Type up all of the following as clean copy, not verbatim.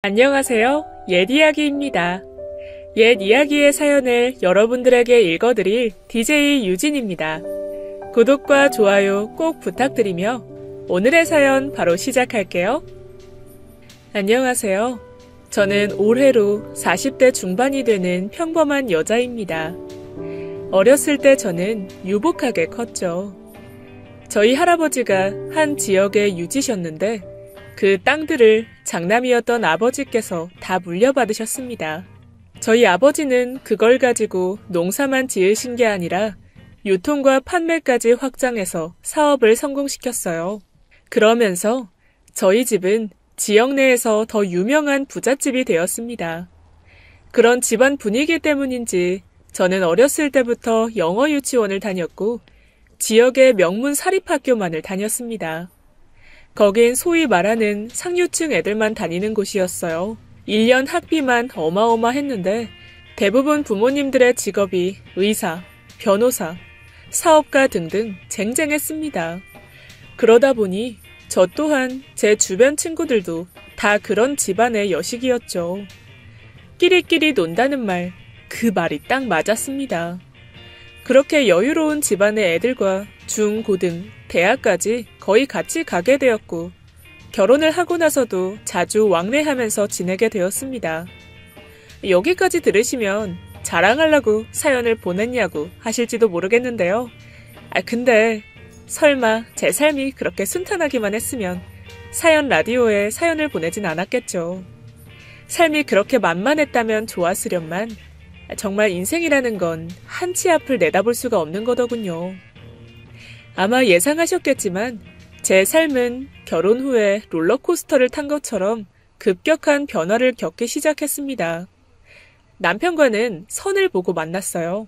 안녕하세요. 옛이야기입니다. 옛이야기의 사연을 여러분들에게 읽어드릴 DJ 유진입니다. 구독과 좋아요 꼭 부탁드리며 오늘의 사연 바로 시작할게요. 안녕하세요. 저는 올해로 40대 중반이 되는 평범한 여자입니다. 어렸을 때 저는 유복하게 컸죠. 저희 할아버지가 한 지역의 유지셨는데 그 땅들을 장남이었던 아버지께서 다 물려받으셨습니다. 저희 아버지는 그걸 가지고 농사만 지으신 게 아니라 유통과 판매까지 확장해서 사업을 성공시켰어요. 그러면서 저희 집은 지역 내에서 더 유명한 부잣집이 되었습니다. 그런 집안 분위기 때문인지 저는 어렸을 때부터 영어 유치원을 다녔고 지역의 명문 사립학교만을 다녔습니다. 거긴 소위 말하는 상류층 애들만 다니는 곳이었어요. 1년 학비만 어마어마했는데 대부분 부모님들의 직업이 의사, 변호사, 사업가 등등 쟁쟁했습니다. 그러다 보니 저 또한 제 주변 친구들도 다 그런 집안의 여식이었죠. 끼리끼리 논다는 말, 그 말이 딱 맞았습니다. 그렇게 여유로운 집안의 애들과 중, 고 등 대학까지 거의 같이 가게 되었고 결혼을 하고 나서도 자주 왕래하면서 지내게 되었습니다. 여기까지 들으시면 자랑하려고 사연을 보냈냐고 하실지도 모르겠는데요. 근데 설마 제 삶이 그렇게 순탄하기만 했으면 사연 라디오에 사연을 보내진 않았겠죠. 삶이 그렇게 만만했다면 좋았으련만 정말 인생이라는 건 한 치 앞을 내다볼 수가 없는 거더군요. 아마 예상하셨겠지만 제 삶은 결혼 후에 롤러코스터를 탄 것처럼 급격한 변화를 겪기 시작했습니다. 남편과는 선을 보고 만났어요.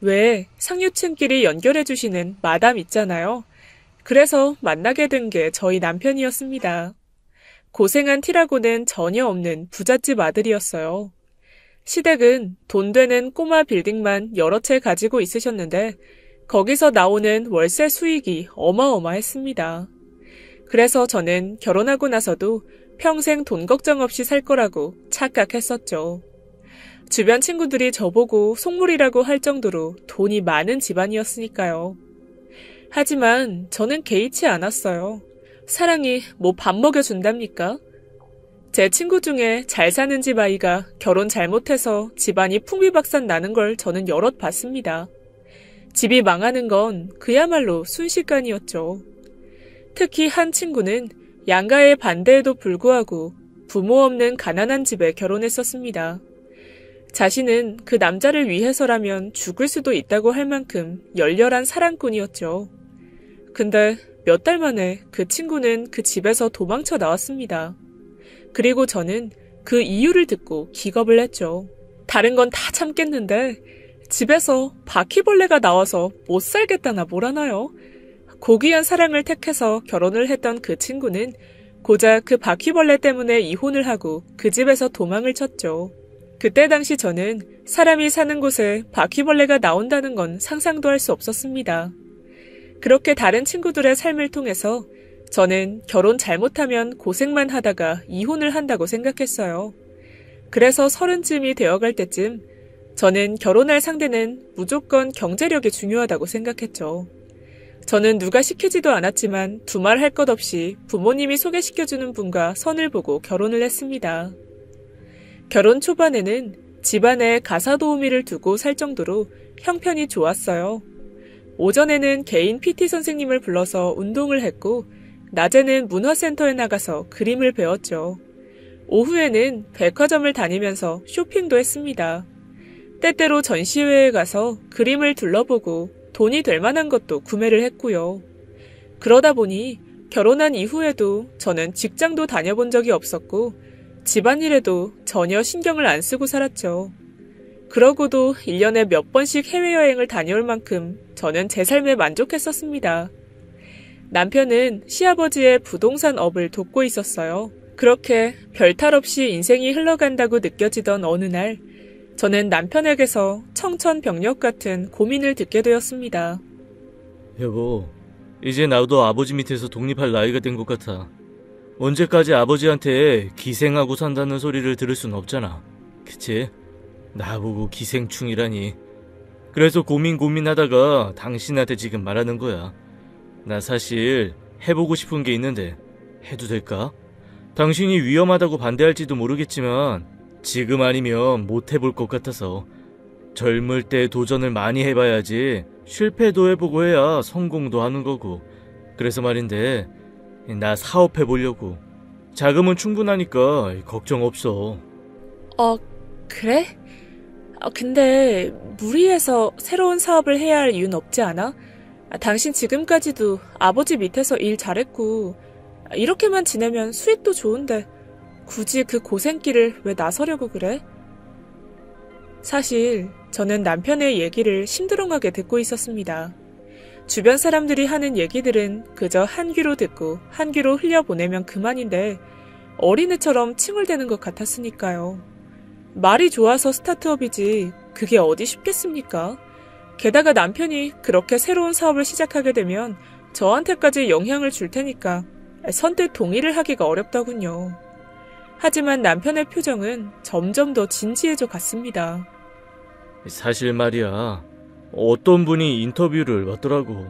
왜 상류층끼리 연결해주시는 마담 있잖아요. 그래서 만나게 된 게 저희 남편이었습니다. 고생한 티라고는 전혀 없는 부잣집 아들이었어요. 시댁은 돈 되는 꼬마 빌딩만 여러 채 가지고 있으셨는데 거기서 나오는 월세 수익이 어마어마했습니다. 그래서 저는 결혼하고 나서도 평생 돈 걱정 없이 살 거라고 착각했었죠. 주변 친구들이 저보고 속물이라고 할 정도로 돈이 많은 집안이었으니까요. 하지만 저는 개의치 않았어요. 사랑이 뭐 밥 먹여준답니까? 제 친구 중에 잘 사는 집 아이가 결혼 잘못해서 집안이 풍비박산 나는 걸 저는 여럿 봤습니다. 집이 망하는 건 그야말로 순식간이었죠. 특히 한 친구는 양가의 반대에도 불구하고 부모 없는 가난한 집에 결혼했었습니다. 자신은 그 남자를 위해서라면 죽을 수도 있다고 할 만큼 열렬한 사랑꾼이었죠. 근데 몇 달 만에 그 친구는 그 집에서 도망쳐 나왔습니다. 그리고 저는 그 이유를 듣고 기겁을 했죠. 다른 건 다 참겠는데 집에서 바퀴벌레가 나와서 못 살겠다나 뭐라나요? 고귀한 사랑을 택해서 결혼을 했던 그 친구는 고작 그 바퀴벌레 때문에 이혼을 하고 그 집에서 도망을 쳤죠. 그때 당시 저는 사람이 사는 곳에 바퀴벌레가 나온다는 건 상상도 할 수 없었습니다. 그렇게 다른 친구들의 삶을 통해서 저는 결혼 잘못하면 고생만 하다가 이혼을 한다고 생각했어요. 그래서 30쯤이 되어갈 때쯤 저는 결혼할 상대는 무조건 경제력이 중요하다고 생각했죠. 저는 누가 시키지도 않았지만 두말할 것 없이 부모님이 소개시켜주는 분과 선을 보고 결혼을 했습니다. 결혼 초반에는 집안에 가사 도우미를 두고 살 정도로 형편이 좋았어요. 오전에는 개인 PT 선생님을 불러서 운동을 했고 낮에는 문화센터에 나가서 그림을 배웠죠. 오후에는 백화점을 다니면서 쇼핑도 했습니다. 때때로 전시회에 가서 그림을 둘러보고 돈이 될 만한 것도 구매를 했고요. 그러다 보니 결혼한 이후에도 저는 직장도 다녀본 적이 없었고 집안일에도 전혀 신경을 안 쓰고 살았죠. 그러고도 1년에 몇 번씩 해외여행을 다녀올 만큼 저는 제 삶에 만족했었습니다. 남편은 시아버지의 부동산 업을 돕고 있었어요. 그렇게 별탈 없이 인생이 흘러간다고 느껴지던 어느 날 저는 남편에게서 청천벽력 같은 고민을 듣게 되었습니다. 여보, 이제 나도 아버지 밑에서 독립할 나이가 된 것 같아. 언제까지 아버지한테 기생하고 산다는 소리를 들을 순 없잖아. 그치? 나보고 기생충이라니. 그래서 고민하다가 당신한테 지금 말하는 거야. 나 사실 해보고 싶은 게 있는데 해도 될까? 당신이 위험하다고 반대할지도 모르겠지만 지금 아니면 못 해볼 것 같아서. 젊을 때 도전을 많이 해봐야지 실패도 해보고 해야 성공도 하는 거고. 그래서 말인데 나 사업해보려고. 자금은 충분하니까 걱정 없어. 그래? 근데 무리해서 새로운 사업을 해야 할 이유는 없지 않아? 당신 지금까지도 아버지 밑에서 일 잘했고 이렇게만 지내면 수익도 좋은데 굳이 그 고생길을 왜 나서려고 그래? 사실 저는 남편의 얘기를 심드렁하게 듣고 있었습니다. 주변 사람들이 하는 얘기들은 그저 한 귀로 듣고 한 귀로 흘려보내면 그만인데 어린애처럼 칭얼대는 것 같았으니까요. 말이 좋아서 스타트업이지 그게 어디 쉽겠습니까? 게다가 남편이 그렇게 새로운 사업을 시작하게 되면 저한테까지 영향을 줄 테니까 선뜻 동의를 하기가 어렵더군요. 하지만 남편의 표정은 점점 더 진지해져 갔습니다. 사실 말이야, 어떤 분이 인터뷰를 왔더라고.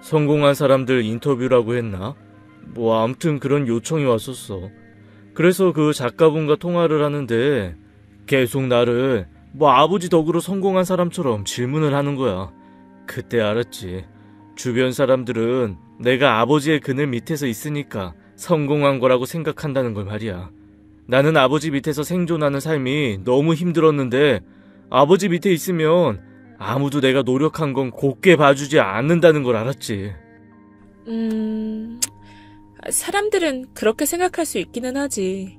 성공한 사람들 인터뷰라고 했나? 아무튼 그런 요청이 왔었어. 그래서 그 작가분과 통화를 하는데 계속 나를 아버지 덕으로 성공한 사람처럼 질문을 하는 거야. 그때 알았지. 주변 사람들은 내가 아버지의 그늘 밑에서 있으니까 성공한 거라고 생각한다는 걸 말이야. 나는 아버지 밑에서 생존하는 삶이 너무 힘들었는데 아버지 밑에 있으면 아무도 내가 노력한 건 곱게 봐주지 않는다는 걸 알았지. 사람들은 그렇게 생각할 수 있기는 하지.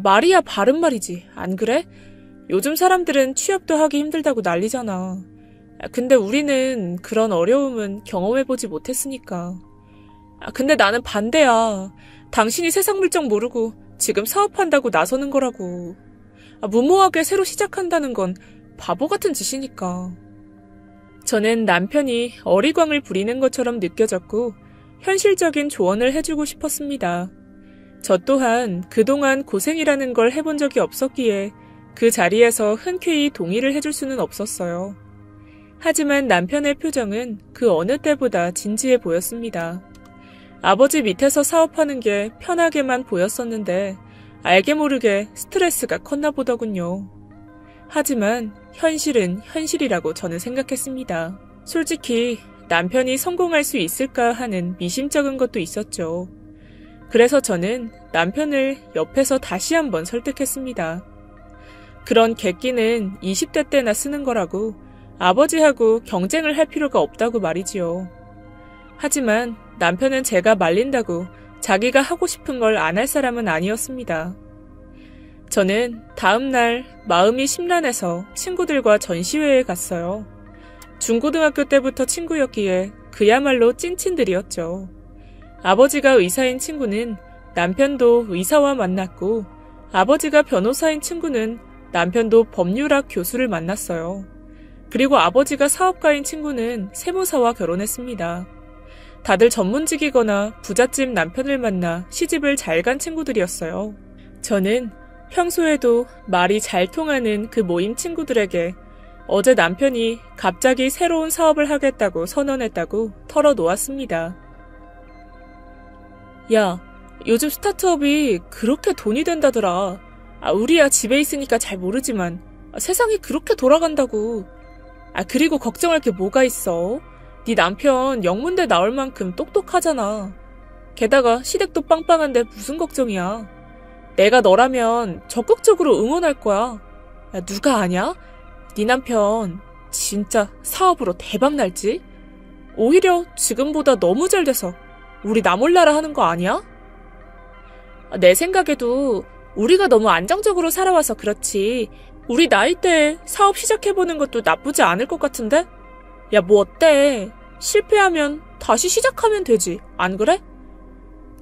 말이야 바른 말이지, 안 그래? 요즘 사람들은 취업도 하기 힘들다고 난리잖아. 근데 우리는 그런 어려움은 경험해보지 못했으니까. 근데 나는 반대야. 당신이 세상 물정 모르고 지금 사업한다고 나서는 거라고. 무모하게 새로 시작한다는 건 바보 같은 짓이니까. 저는 남편이 어리광을 부리는 것처럼 느껴졌고 현실적인 조언을 해주고 싶었습니다. 저 또한 그동안 고생이라는 걸 해본 적이 없었기에 그 자리에서 흔쾌히 동의를 해줄 수는 없었어요. 하지만 남편의 표정은 그 어느 때보다 진지해 보였습니다. 아버지 밑에서 사업하는 게 편하게만 보였었는데 알게 모르게 스트레스가 컸나 보더군요. 하지만 현실은 현실이라고 저는 생각했습니다. 솔직히 남편이 성공할 수 있을까 하는 미심쩍은 것도 있었죠. 그래서 저는 남편을 옆에서 다시 한번 설득했습니다. 그런 객기는 20대 때나 쓰는 거라고 아버지하고 경쟁을 할 필요가 없다고 말이지요. 하지만 남편은 제가 말린다고 자기가 하고 싶은 걸 안 할 사람은 아니었습니다. 저는 다음 날 마음이 심란해서 친구들과 전시회에 갔어요. 중고등학교 때부터 친구였기에 그야말로 찐친들이었죠. 아버지가 의사인 친구는 남편도 의사와 만났고 아버지가 변호사인 친구는 남편도 법률학 교수를 만났어요. 그리고 아버지가 사업가인 친구는 세무사와 결혼했습니다. 다들 전문직이거나 부잣집 남편을 만나 시집을 잘 간 친구들이었어요. 저는 평소에도 말이 잘 통하는 그 모임 친구들에게 어제 남편이 갑자기 새로운 사업을 하겠다고 선언했다고 털어놓았습니다. 야, 요즘 스타트업이 그렇게 돈이 된다더라. 우리야 집에 있으니까 잘 모르지만 세상이 그렇게 돌아간다고. 그리고 걱정할 게 뭐가 있어? 네 남편 영문대 나올 만큼 똑똑하잖아. 게다가 시댁도 빵빵한데 무슨 걱정이야. 내가 너라면 적극적으로 응원할 거야. 누가 아냐? 네 남편 진짜 사업으로 대박 날지? 오히려 지금보다 너무 잘 돼서 우리 나 몰라라 하는 거 아니야? 내 생각에도 우리가 너무 안정적으로 살아와서 그렇지 우리 나이 때 사업 시작해보는 것도 나쁘지 않을 것 같은데? 야, 뭐 어때? 실패하면 다시 시작하면 되지, 안 그래?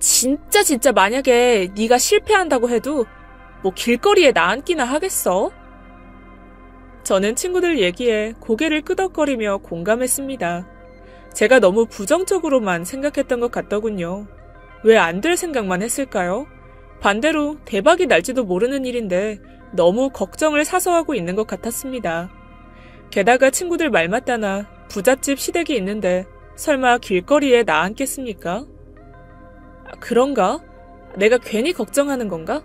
진짜 만약에 네가 실패한다고 해도 뭐 길거리에 나앉기나 하겠어? 저는 친구들 얘기에 고개를 끄덕거리며 공감했습니다. 제가 너무 부정적으로만 생각했던 것 같더군요. 왜 안 될 생각만 했을까요? 반대로 대박이 날지도 모르는 일인데 너무 걱정을 사서 하고 있는 것 같았습니다. 게다가 친구들 말 맞다나 부잣집 시댁이 있는데 설마 길거리에 나 앉겠습니까? 그런가? 내가 괜히 걱정하는 건가?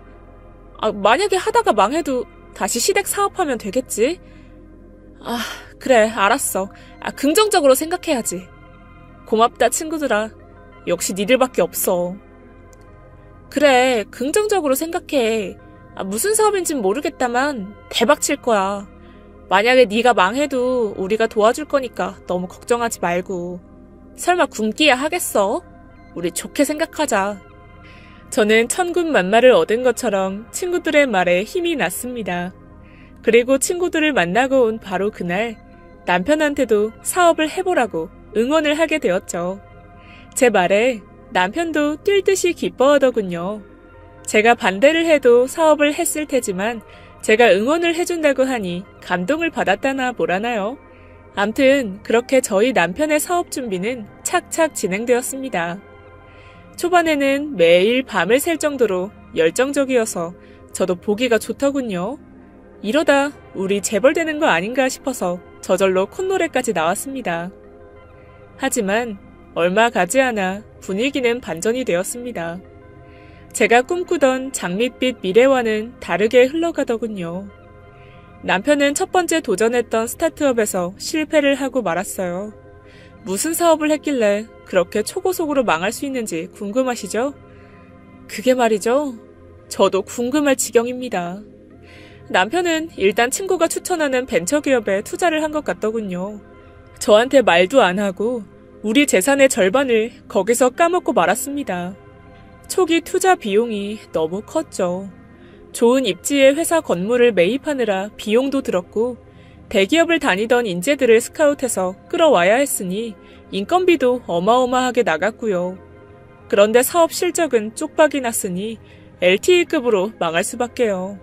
만약에 하다가 망해도 다시 시댁 사업하면 되겠지? 그래, 알았어. 긍정적으로 생각해야지. 고맙다, 친구들아. 역시 니들밖에 없어. 그래, 긍정적으로 생각해. 무슨 사업인진 모르겠다만 대박 칠 거야. 만약에 네가 망해도 우리가 도와줄 거니까 너무 걱정하지 말고. 설마 굶기야 하겠어? 우리 좋게 생각하자. 저는 천군만마를 얻은 것처럼 친구들의 말에 힘이 났습니다. 그리고 친구들을 만나고 온 바로 그날 남편한테도 사업을 해보라고 응원을 하게 되었죠. 제 말에 남편도 뛸 듯이 기뻐하더군요. 제가 반대를 해도 사업을 했을 테지만 제가 응원을 해준다고 하니 감동을 받았다나 뭐라나요. 암튼 그렇게 저희 남편의 사업 준비는 착착 진행되었습니다. 초반에는 매일 밤을 샐 정도로 열정적이어서 저도 보기가 좋더군요. 이러다 우리 재벌되는 거 아닌가 싶어서 저절로 콧노래까지 나왔습니다. 하지만 얼마 가지 않아 분위기는 반전이 되었습니다. 제가 꿈꾸던 장밋빛 미래와는 다르게 흘러가더군요. 남편은 첫 번째 도전했던 스타트업에서 실패를 하고 말았어요. 무슨 사업을 했길래 그렇게 초고속으로 망할 수 있는지 궁금하시죠? 그게 말이죠. 저도 궁금할 지경입니다. 남편은 일단 친구가 추천하는 벤처기업에 투자를 한 것 같더군요. 저한테 말도 안 하고 우리 재산의 절반을 거기서 까먹고 말았습니다. 초기 투자 비용이 너무 컸죠. 좋은 입지의 회사 건물을 매입하느라 비용도 들었고 대기업을 다니던 인재들을 스카웃해서 끌어와야 했으니 인건비도 어마어마하게 나갔고요. 그런데 사업 실적은 쪽박이 났으니 LTE급으로 망할 수밖에요.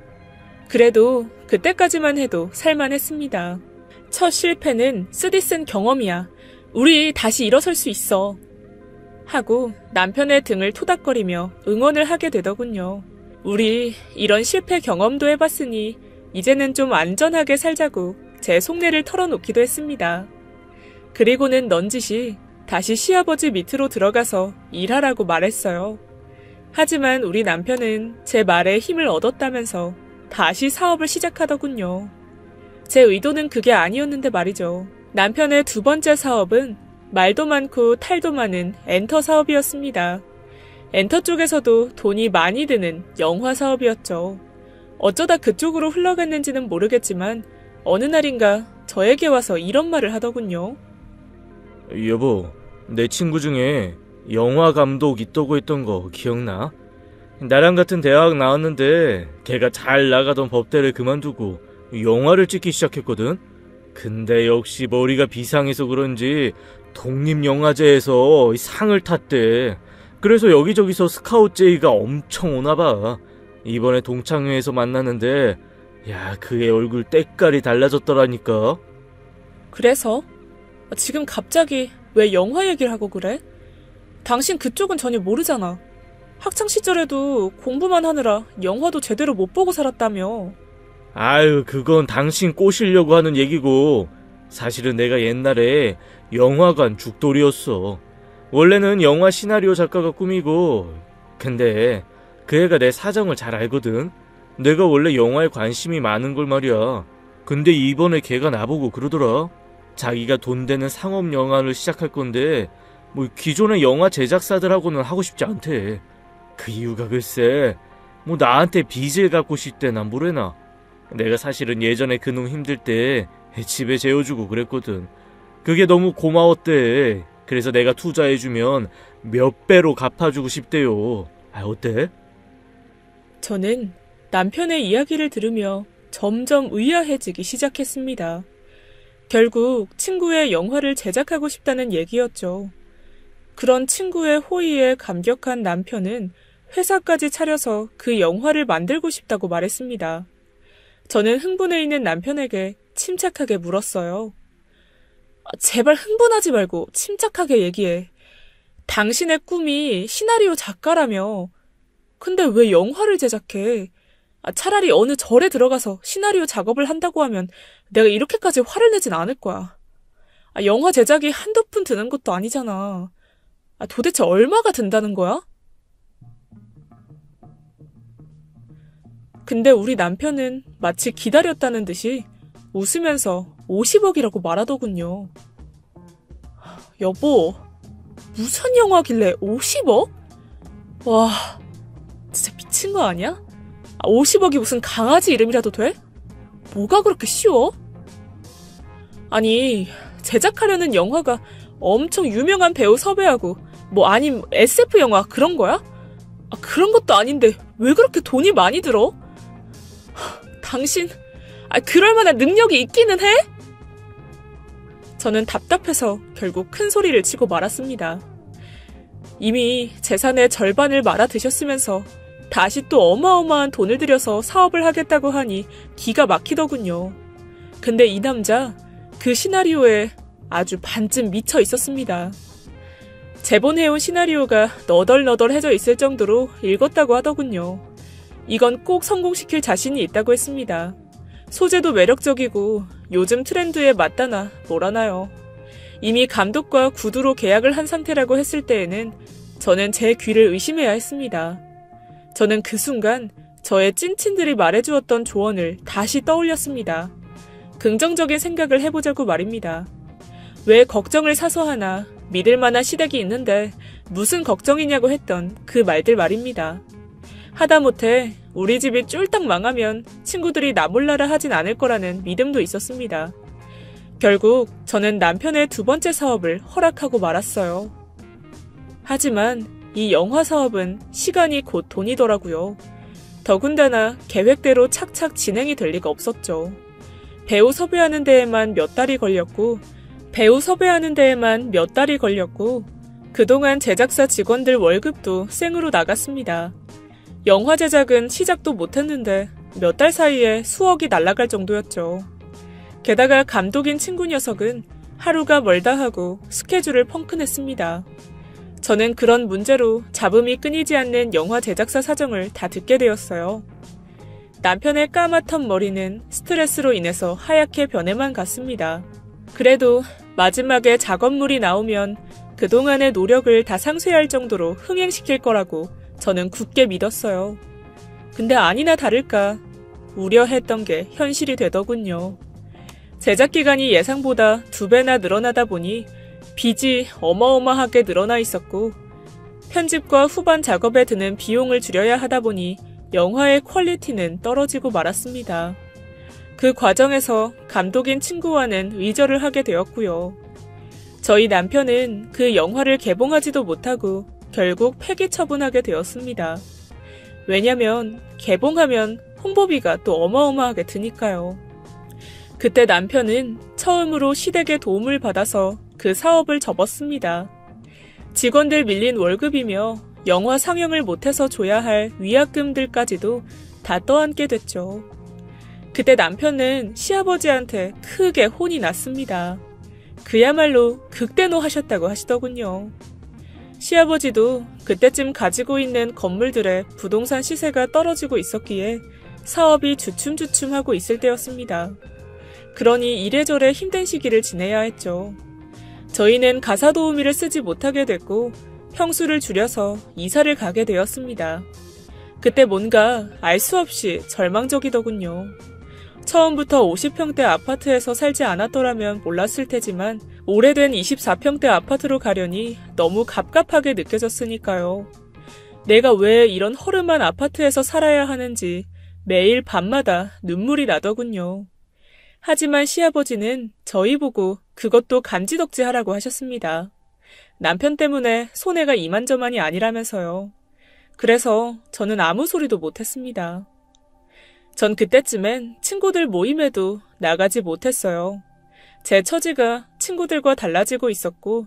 그래도 그때까지만 해도 살만했습니다. 첫 실패는 쓰디쓴 경험이야. 우리 다시 일어설 수 있어. 하고 남편의 등을 토닥거리며 응원을 하게 되더군요. 우리 이런 실패 경험도 해봤으니 이제는 좀 안전하게 살자고 제 속내를 털어놓기도 했습니다. 그리고는 넌지시 다시 시아버지 밑으로 들어가서 일하라고 말했어요. 하지만 우리 남편은 제 말에 힘을 얻었다면서 다시 사업을 시작하더군요. 제 의도는 그게 아니었는데 말이죠. 남편의 두 번째 사업은 말도 많고 탈도 많은 엔터 사업이었습니다. 엔터 쪽에서도 돈이 많이 드는 영화 사업이었죠. 어쩌다 그쪽으로 흘러갔는지는 모르겠지만 어느 날인가 저에게 와서 이런 말을 하더군요. 여보, 내 친구 중에 영화 감독 있다고 했던 거 기억나? 나랑 같은 대학 나왔는데 걔가 잘 나가던 법대를 그만두고 영화를 찍기 시작했거든? 근데 역시 머리가 비상해서 그런지 독립영화제에서 상을 탔대. 그래서 여기저기서 스카웃 제의가 엄청 오나봐. 이번에 동창회에서 만났는데 야, 그의 얼굴 때깔이 달라졌더라니까. 그래서? 지금 갑자기 왜 영화 얘기를 하고 그래? 당신 그쪽은 전혀 모르잖아. 학창시절에도 공부만 하느라 영화도 제대로 못 보고 살았다며. 아유, 그건 당신 꼬시려고 하는 얘기고 사실은 내가 옛날에 영화관 죽돌이었어. 원래는 영화 시나리오 작가가 꿈이고 근데 그 애가 내 사정을 잘 알거든. 내가 원래 영화에 관심이 많은 걸 말이야. 근데 이번에 걔가 나보고 그러더라. 자기가 돈 되는 상업 영화를 시작할 건데 뭐 기존의 영화 제작사들하고는 하고 싶지 않대. 그 이유가 글쎄 뭐 나한테 빚을 갚고 싶대나 뭐래나. 내가 사실은 예전에 그놈 힘들 때 집에 재워주고 그랬거든. 그게 너무 고마웠대. 그래서 내가 투자해주면 몇 배로 갚아주고 싶대요. 어때? 저는 남편의 이야기를 들으며 점점 의아해지기 시작했습니다. 결국 친구의 영화를 제작하고 싶다는 얘기였죠. 그런 친구의 호의에 감격한 남편은 회사까지 차려서 그 영화를 만들고 싶다고 말했습니다. 저는 흥분해 있는 남편에게 침착하게 물었어요. 제발 흥분하지 말고 침착하게 얘기해. 당신의 꿈이 시나리오 작가라며. 근데 왜 영화를 제작해? 차라리 어느 절에 들어가서 시나리오 작업을 한다고 하면 내가 이렇게까지 화를 내진 않을 거야. 영화 제작이 한두 푼 드는 것도 아니잖아. 도대체 얼마가 든다는 거야? 근데 우리 남편은 마치 기다렸다는 듯이 웃으면서 50억이라고 말하더군요. 여보, 무슨 영화길래 50억? 와, 진짜 미친 거 아니야? 50억이 무슨 강아지 이름이라도 돼? 뭐가 그렇게 쉬워? 아니, 제작하려는 영화가 엄청 유명한 배우 섭외하고 아님 SF 영화 그런 거야? 그런 것도 아닌데 왜 그렇게 돈이 많이 들어? 당신 그럴 만한 능력이 있기는 해? 저는 답답해서 결국 큰 소리를 치고 말았습니다. 이미 재산의 절반을 말아 드셨으면서 다시 또 어마어마한 돈을 들여서 사업을 하겠다고 하니 기가 막히더군요. 근데 이 남자 그 시나리오에 아주 반쯤 미쳐 있었습니다. 제본해온 시나리오가 너덜너덜해져 있을 정도로 읽었다고 하더군요. 이건 꼭 성공시킬 자신이 있다고 했습니다. 소재도 매력적이고 요즘 트렌드에 맞다나 뭐라나요. 이미 감독과 구두로 계약을 한 상태라고 했을 때에는 저는 제 귀를 의심해야 했습니다. 저는 그 순간 저의 찐친들이 말해주었던 조언을 다시 떠올렸습니다. 긍정적인 생각을 해보자고 말입니다. 왜 걱정을 사서 하나, 믿을 만한 시댁이 있는데 무슨 걱정이냐고 했던 그 말들 말입니다. 하다못해 우리 집이 쫄딱 망하면 친구들이 나 몰라라 하진 않을 거라는 믿음도 있었습니다. 결국 저는 남편의 두 번째 사업을 허락하고 말았어요. 하지만 이 영화 사업은 시간이 곧 돈이더라고요. 더군다나 계획대로 착착 진행이 될 리가 없었죠. 배우 섭외하는 데에만 몇 달이 걸렸고 그동안 제작사 직원들 월급도 생으로 나갔습니다. 영화 제작은 시작도 못했는데 몇 달 사이에 수억이 날아갈 정도였죠. 게다가 감독인 친구 녀석은 하루가 멀다 하고 스케줄을 펑크냈습니다. 저는 그런 문제로 잡음이 끊이지 않는 영화 제작사 사정을 다 듣게 되었어요. 남편의 까맣던 머리는 스트레스로 인해서 하얗게 변해만 갔습니다. 그래도 마지막에 작업물이 나오면 그동안의 노력을 다 상쇄할 정도로 흥행시킬 거라고 저는 굳게 믿었어요. 근데 아니나 다를까 우려했던 게 현실이 되더군요. 제작 기간이 예상보다 2배나 늘어나다 보니 빚이 어마어마하게 늘어나 있었고 편집과 후반 작업에 드는 비용을 줄여야 하다 보니 영화의 퀄리티는 떨어지고 말았습니다. 그 과정에서 감독인 친구와는 의절을 하게 되었고요. 저희 남편은 그 영화를 개봉하지도 못하고 결국 폐기 처분하게 되었습니다. 왜냐면 개봉하면 홍보비가 또 어마어마하게 드니까요. 그때 남편은 처음으로 시댁의 도움을 받아서 그 사업을 접었습니다. 직원들 밀린 월급이며 영화 상영을 못해서 줘야 할 위약금들까지도 다 떠안게 됐죠. 그때 남편은 시아버지한테 크게 혼이 났습니다. 그야말로 극대노하셨다고 하시더군요. 시아버지도 그때쯤 가지고 있는 건물들의 부동산 시세가 떨어지고 있었기에 사업이 주춤주춤하고 있을 때였습니다. 그러니 이래저래 힘든 시기를 지내야 했죠. 저희는 가사 도우미를 쓰지 못하게 됐고 평수를 줄여서 이사를 가게 되었습니다. 그때 뭔가 알 수 없이 절망적이더군요. 처음부터 50평대 아파트에서 살지 않았더라면 몰랐을 테지만 오래된 24평대 아파트로 가려니 너무 갑갑하게 느껴졌으니까요. 내가 왜 이런 허름한 아파트에서 살아야 하는지 매일 밤마다 눈물이 나더군요. 하지만 시아버지는 저희 보고 그것도 감지덕지 하라고 하셨습니다. 남편 때문에 손해가 이만저만이 아니라면서요. 그래서 저는 아무 소리도 못했습니다. 전 그때쯤엔 친구들 모임에도 나가지 못했어요. 제 처지가 친구들과 달라지고 있었고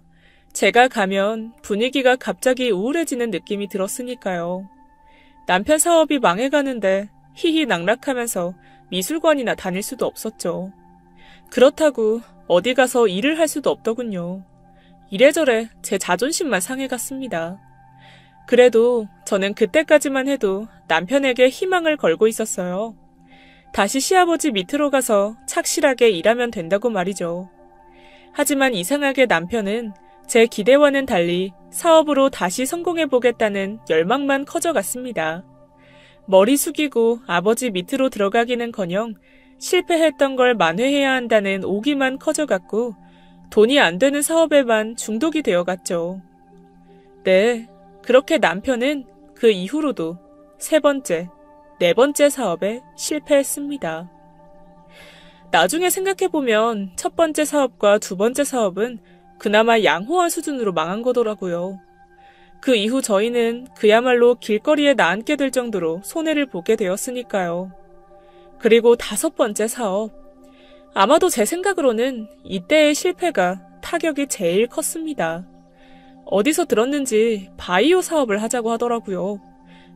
제가 가면 분위기가 갑자기 우울해지는 느낌이 들었으니까요. 남편 사업이 망해가는데 희희낙락하면서 미술관이나 다닐 수도 없었죠. 그렇다고 어디 가서 일을 할 수도 없더군요. 이래저래 제 자존심만 상해갔습니다. 그래도 저는 그때까지만 해도 남편에게 희망을 걸고 있었어요. 다시 시아버지 밑으로 가서 착실하게 일하면 된다고 말이죠. 하지만 이상하게 남편은 제 기대와는 달리 사업으로 다시 성공해보겠다는 열망만 커져갔습니다. 머리 숙이고 아버지 밑으로 들어가기는커녕 실패했던 걸 만회해야 한다는 오기만 커져갔고 돈이 안 되는 사업에만 중독이 되어갔죠. 네, 그렇게 남편은 그 이후로도 3번째, 4번째 사업에 실패했습니다. 나중에 생각해보면 첫 번째 사업과 2번째 사업은 그나마 양호한 수준으로 망한 거더라고요. 그 이후 저희는 그야말로 길거리에 나앉게 될 정도로 손해를 보게 되었으니까요. 그리고 5번째 사업. 아마도 제 생각으로는 이때의 실패가 타격이 제일 컸습니다. 어디서 들었는지 바이오 사업을 하자고 하더라고요.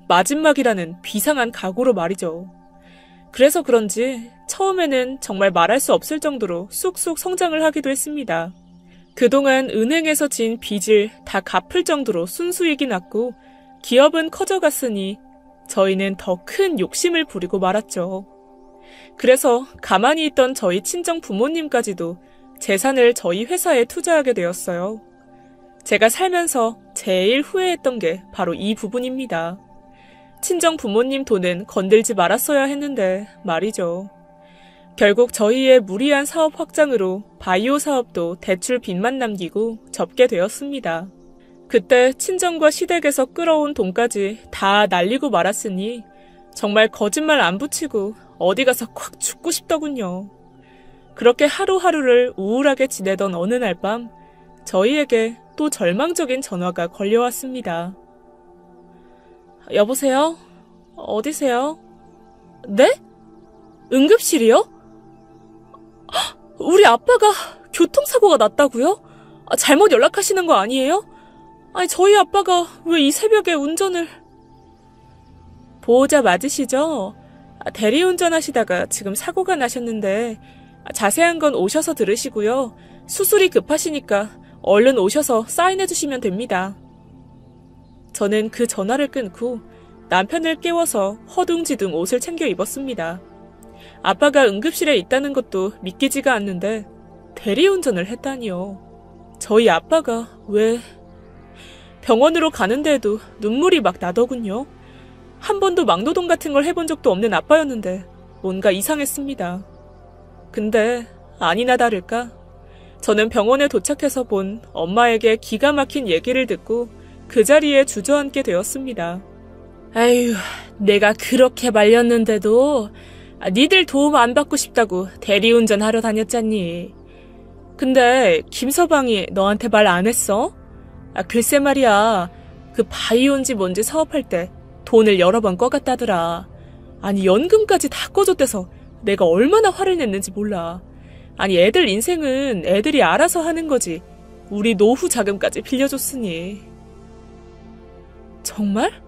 마지막이라는 비상한 각오로 말이죠. 그래서 그런지 처음에는 정말 말할 수 없을 정도로 쑥쑥 성장을 하기도 했습니다. 그동안 은행에서 진 빚을 다 갚을 정도로 순수익이 났고 기업은 커져갔으니 저희는 더 큰 욕심을 부리고 말았죠. 그래서 가만히 있던 저희 친정 부모님까지도 재산을 저희 회사에 투자하게 되었어요. 제가 살면서 제일 후회했던 게 바로 이 부분입니다. 친정 부모님 돈은 건들지 말았어야 했는데 말이죠. 결국 저희의 무리한 사업 확장으로 바이오 사업도 대출 빚만 남기고 접게 되었습니다. 그때 친정과 시댁에서 끌어온 돈까지 다 날리고 말았으니 정말 거짓말 안 붙이고 어디 가서 콱 죽고 싶더군요. 그렇게 하루하루를 우울하게 지내던 어느 날 밤 저희에게 또 절망적인 전화가 걸려왔습니다. 여보세요? 어디세요? 네? 응급실이요? 우리 아빠가 교통사고가 났다고요? 잘못 연락하시는 거 아니에요? 아니, 저희 아빠가 왜 이 새벽에 운전을... 보호자 맞으시죠? 대리운전 하시다가 지금 사고가 나셨는데 자세한 건 오셔서 들으시고요. 수술이 급하시니까 얼른 오셔서 사인해 주시면 됩니다. 저는 그 전화를 끊고 남편을 깨워서 허둥지둥 옷을 챙겨 입었습니다. 아빠가 응급실에 있다는 것도 믿기지가 않는데 대리운전을 했다니요. 저희 아빠가 왜... 병원으로 가는데도 눈물이 막 나더군요. 한 번도 막노동 같은 걸 해본 적도 없는 아빠였는데 뭔가 이상했습니다. 근데 아니나 다를까 저는 병원에 도착해서 본 엄마에게 기가 막힌 얘기를 듣고 그 자리에 주저앉게 되었습니다. 아휴, 내가 그렇게 말렸는데도 니들 도움 안 받고 싶다고 대리운전 하러 다녔잖니. 근데 김서방이 너한테 말 안 했어? 글쎄 말이야. 그 바이오인지 뭔지 사업할 때 돈을 여러 번 꺼갔다더라. 아니 연금까지 다 꺼줬대서 내가 얼마나 화를 냈는지 몰라. 아니 애들 인생은 애들이 알아서 하는 거지. 우리 노후 자금까지 빌려줬으니. 정말?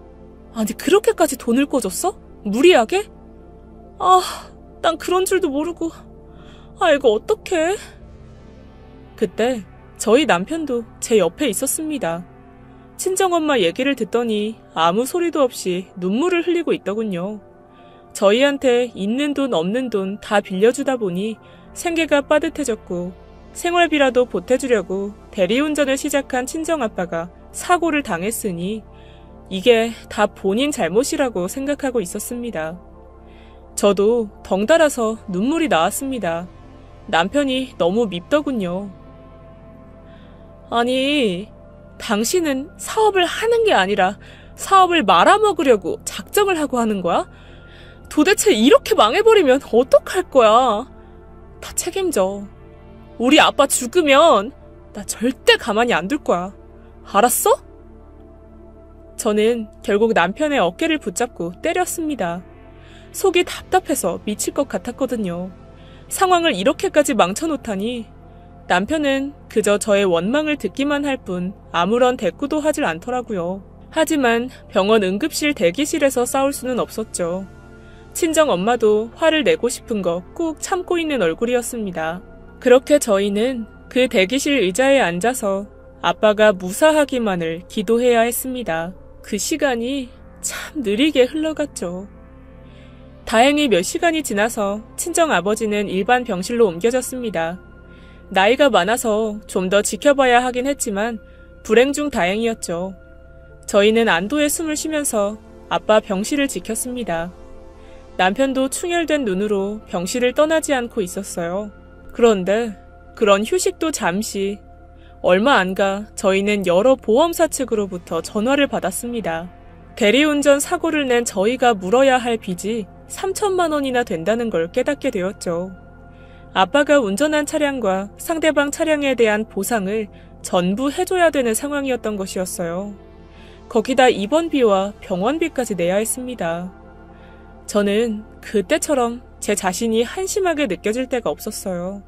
아니 그렇게까지 돈을 꺼줬어? 무리하게? 난 그런 줄도 모르고. 이거 어떡해? 그때 저희 남편도 제 옆에 있었습니다. 친정엄마 얘기를 듣더니 아무 소리도 없이 눈물을 흘리고 있더군요. 저희한테 있는 돈 없는 돈 다 빌려주다 보니 생계가 빠듯해졌고 생활비라도 보태주려고 대리운전을 시작한 친정아빠가 사고를 당했으니 이게 다 본인 잘못이라고 생각하고 있었습니다. 저도 덩달아서 눈물이 나왔습니다. 남편이 너무 밉더군요. 아니, 당신은 사업을 하는 게 아니라 사업을 말아먹으려고 작정을 하고 하는 거야? 도대체 이렇게 망해버리면 어떡할 거야? 다 책임져. 우리 아빠 죽으면 나 절대 가만히 안 둘 거야. 알았어? 저는 결국 남편의 어깨를 붙잡고 때렸습니다. 속이 답답해서 미칠 것 같았거든요. 상황을 이렇게까지 망쳐놓다니 남편은 그저 저의 원망을 듣기만 할 뿐 아무런 대꾸도 하질 않더라고요. 하지만 병원 응급실 대기실에서 싸울 수는 없었죠. 친정 엄마도 화를 내고 싶은 거 꾹 참고 있는 얼굴이었습니다. 그렇게 저희는 그 대기실 의자에 앉아서 아빠가 무사하기만을 기도해야 했습니다. 그 시간이 참 느리게 흘러갔죠. 다행히 몇 시간이 지나서 친정아버지는 일반 병실로 옮겨졌습니다. 나이가 많아서 좀 더 지켜봐야 하긴 했지만 불행 중 다행이었죠. 저희는 안도의 숨을 쉬면서 아빠 병실을 지켰습니다. 남편도 충혈된 눈으로 병실을 떠나지 않고 있었어요. 그런데 그런 휴식도 잠시, 얼마 안 가 저희는 여러 보험사 측으로부터 전화를 받았습니다. 대리운전 사고를 낸 저희가 물어야 할 빚이 3천만 원이나 된다는 걸 깨닫게 되었죠. 아빠가 운전한 차량과 상대방 차량에 대한 보상을 전부 해줘야 되는 상황이었던 것이었어요. 거기다 입원비와 병원비까지 내야 했습니다. 저는 그때처럼 제 자신이 한심하게 느껴질 때가 없었어요.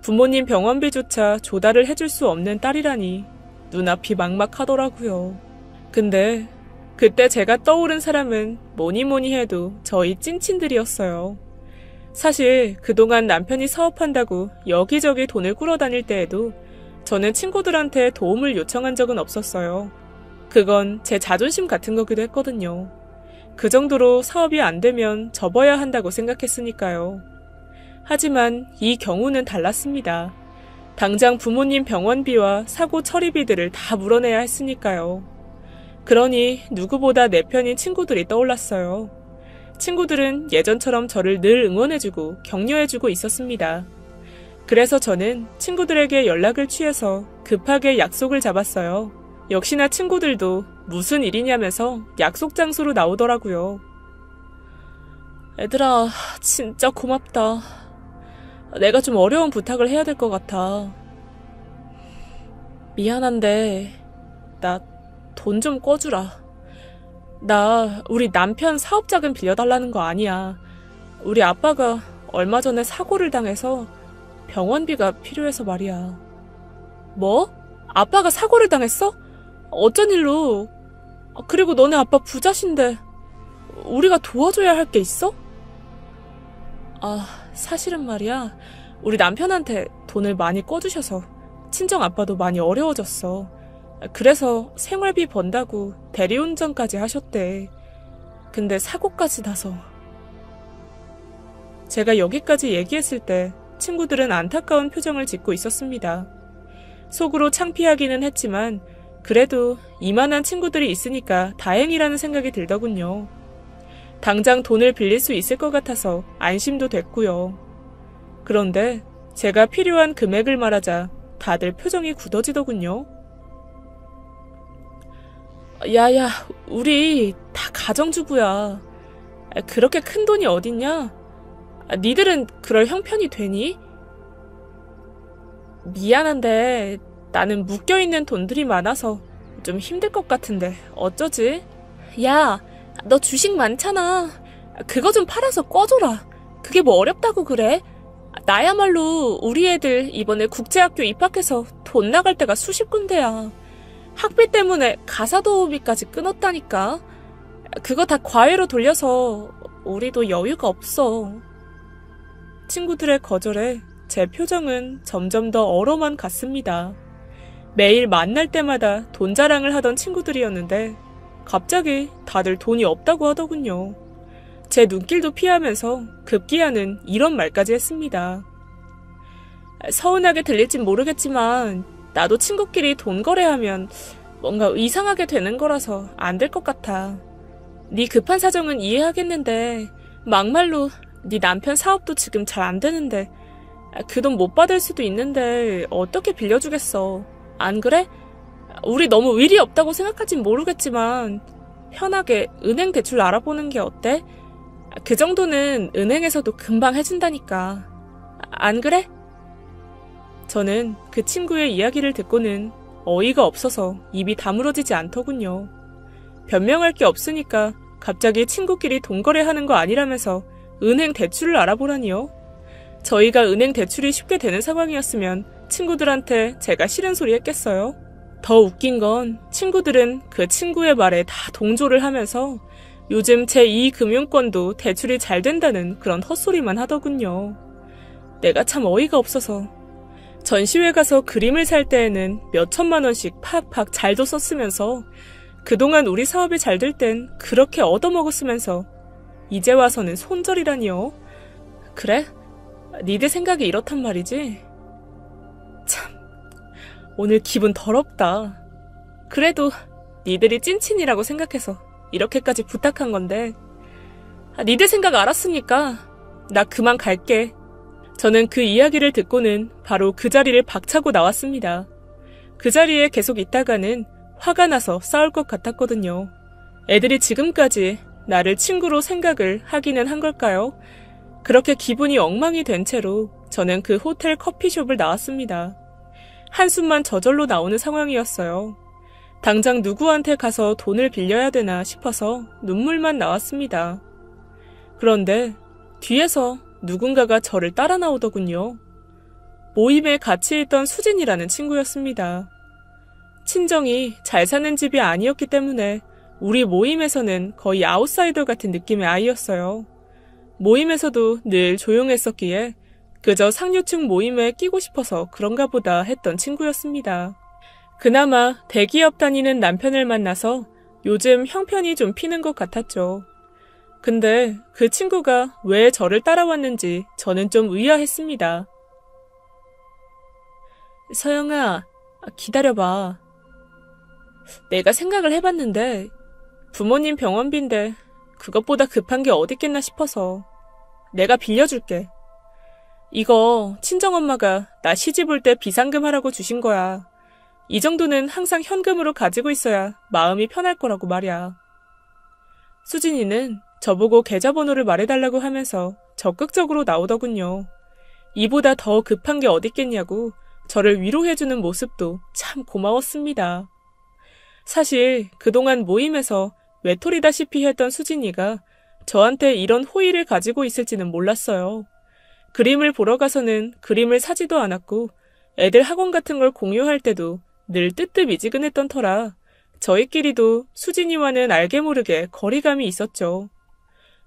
부모님 병원비조차 조달을 해줄 수 없는 딸이라니 눈앞이 막막하더라고요. 근데 그때 제가 떠오른 사람은 뭐니 해도 저희 찐친들이었어요. 사실 그동안 남편이 사업한다고 여기저기 돈을 꾸러다닐 때에도 저는 친구들한테 도움을 요청한 적은 없었어요. 그건 제 자존심 같은 거기도 했거든요. 그 정도로 사업이 안 되면 접어야 한다고 생각했으니까요. 하지만 이 경우는 달랐습니다. 당장 부모님 병원비와 사고 처리비들을 다 물어내야 했으니까요. 그러니 누구보다 내 편인 친구들이 떠올랐어요. 친구들은 예전처럼 저를 늘 응원해주고 격려해주고 있었습니다. 그래서 저는 친구들에게 연락을 취해서 급하게 약속을 잡았어요. 역시나 친구들도 무슨 일이냐면서 약속 장소로 나오더라고요. 애들아, 진짜 고맙다. 내가 좀 어려운 부탁을 해야 될 것 같아. 미안한데 나 돈 좀 꿔주라. 나 우리 남편 사업자금 빌려달라는 거 아니야. 우리 아빠가 얼마 전에 사고를 당해서 병원비가 필요해서 말이야. 뭐? 아빠가 사고를 당했어? 어쩐 일로? 그리고 너네 아빠 부자신데 우리가 도와줘야 할 게 있어? 사실은 말이야. 우리 남편한테 돈을 많이 꿔주셔서 친정 아빠도 많이 어려워졌어. 그래서 생활비 번다고 대리운전까지 하셨대. 근데 사고까지 나서. 제가 여기까지 얘기했을 때 친구들은 안타까운 표정을 짓고 있었습니다. 속으로 창피하기는 했지만 그래도 이만한 친구들이 있으니까 다행이라는 생각이 들더군요. 당장 돈을 빌릴 수 있을 것 같아서 안심도 됐고요. 그런데 제가 필요한 금액을 말하자 다들 표정이 굳어지더군요. 야야, 우리 다 가정주부야. 그렇게 큰 돈이 어딨냐? 니들은 그럴 형편이 되니? 미안한데 나는 묶여있는 돈들이 많아서 좀 힘들 것 같은데 어쩌지? 야, 너 주식 많잖아. 그거 좀 팔아서 꿔줘라. 그게 뭐 어렵다고 그래? 나야말로 우리 애들 이번에 국제학교 입학해서 돈 나갈 때가 수십 군데야. 학비 때문에 가사 도우미까지 끊었다니까. 그거 다 과외로 돌려서 우리도 여유가 없어. 친구들의 거절에 제 표정은 점점 더 얼어만 갔습니다. 매일 만날 때마다 돈 자랑을 하던 친구들이었는데 갑자기 다들 돈이 없다고 하더군요. 제 눈길도 피하면서 급기야는 이런 말까지 했습니다. 서운하게 들릴진 모르겠지만 나도 친구끼리 돈 거래하면 뭔가 이상하게 되는 거라서 안 될 것 같아. 네 급한 사정은 이해하겠는데 막말로 네 남편 사업도 지금 잘 안 되는데 그 돈 못 받을 수도 있는데 어떻게 빌려주겠어. 안 그래? 우리 너무 의리 없다고 생각할진 모르겠지만 편하게 은행 대출 알아보는 게 어때? 그 정도는 은행에서도 금방 해준다니까. 안 그래? 저는 그 친구의 이야기를 듣고는 어이가 없어서 입이 다물어지지 않더군요. 변명할 게 없으니까 갑자기 친구끼리 돈 거래하는 거 아니라면서 은행 대출을 알아보라니요. 저희가 은행 대출이 쉽게 되는 상황이었으면 친구들한테 제가 싫은 소리 했겠어요? 더 웃긴 건 친구들은 그 친구의 말에 다 동조를 하면서 요즘 제2금융권도 대출이 잘 된다는 그런 헛소리만 하더군요. 내가 참 어이가 없어서 전시회 가서 그림을 살 때에는 몇 천만 원씩 팍팍 잘도 썼으면서 그동안 우리 사업이 잘 될 땐 그렇게 얻어먹었으면서 이제 와서는 손절이라니요. 그래? 니들 생각이 이렇단 말이지? 참, 오늘 기분 더럽다. 그래도 니들이 찐친이라고 생각해서 이렇게까지 부탁한 건데 니들 생각 알았으니까 나 그만 갈게. 저는 그 이야기를 듣고는 바로 그 자리를 박차고 나왔습니다. 그 자리에 계속 있다가는 화가 나서 싸울 것 같았거든요. 애들이 지금까지 나를 친구로 생각을 하기는 한 걸까요? 그렇게 기분이 엉망이 된 채로 저는 그 호텔 커피숍을 나왔습니다. 한숨만 저절로 나오는 상황이었어요. 당장 누구한테 가서 돈을 빌려야 되나 싶어서 눈물만 나왔습니다. 그런데 뒤에서 누군가가 저를 따라 나오더군요. 모임에 같이 있던 수진이라는 친구였습니다. 친정이 잘 사는 집이 아니었기 때문에 우리 모임에서는 거의 아웃사이더 같은 느낌의 아이였어요. 모임에서도 늘 조용했었기에 그저 상류층 모임에 끼고 싶어서 그런가 보다 했던 친구였습니다. 그나마 대기업 다니는 남편을 만나서 요즘 형편이 좀 피는 것 같았죠. 근데 그 친구가 왜 저를 따라왔는지 저는 좀 의아했습니다. 서영아, 기다려봐. 내가 생각을 해봤는데 부모님 병원비인데 그것보다 급한 게 어딨겠나 싶어서 내가 빌려줄게. 이거 친정엄마가 나 시집 올 때 비상금 하라고 주신 거야. 이 정도는 항상 현금으로 가지고 있어야 마음이 편할 거라고 말이야. 수진이는 저보고 계좌번호를 말해달라고 하면서 적극적으로 나오더군요. 이보다 더 급한 게 어딨겠냐고 저를 위로해주는 모습도 참 고마웠습니다. 사실 그동안 모임에서 외톨이다시피 했던 수진이가 저한테 이런 호의를 가지고 있을지는 몰랐어요. 그림을 보러 가서는 그림을 사지도 않았고 애들 학원 같은 걸 공유할 때도 늘 뜨뜻미지근했던 터라 저희끼리도 수진이와는 알게 모르게 거리감이 있었죠.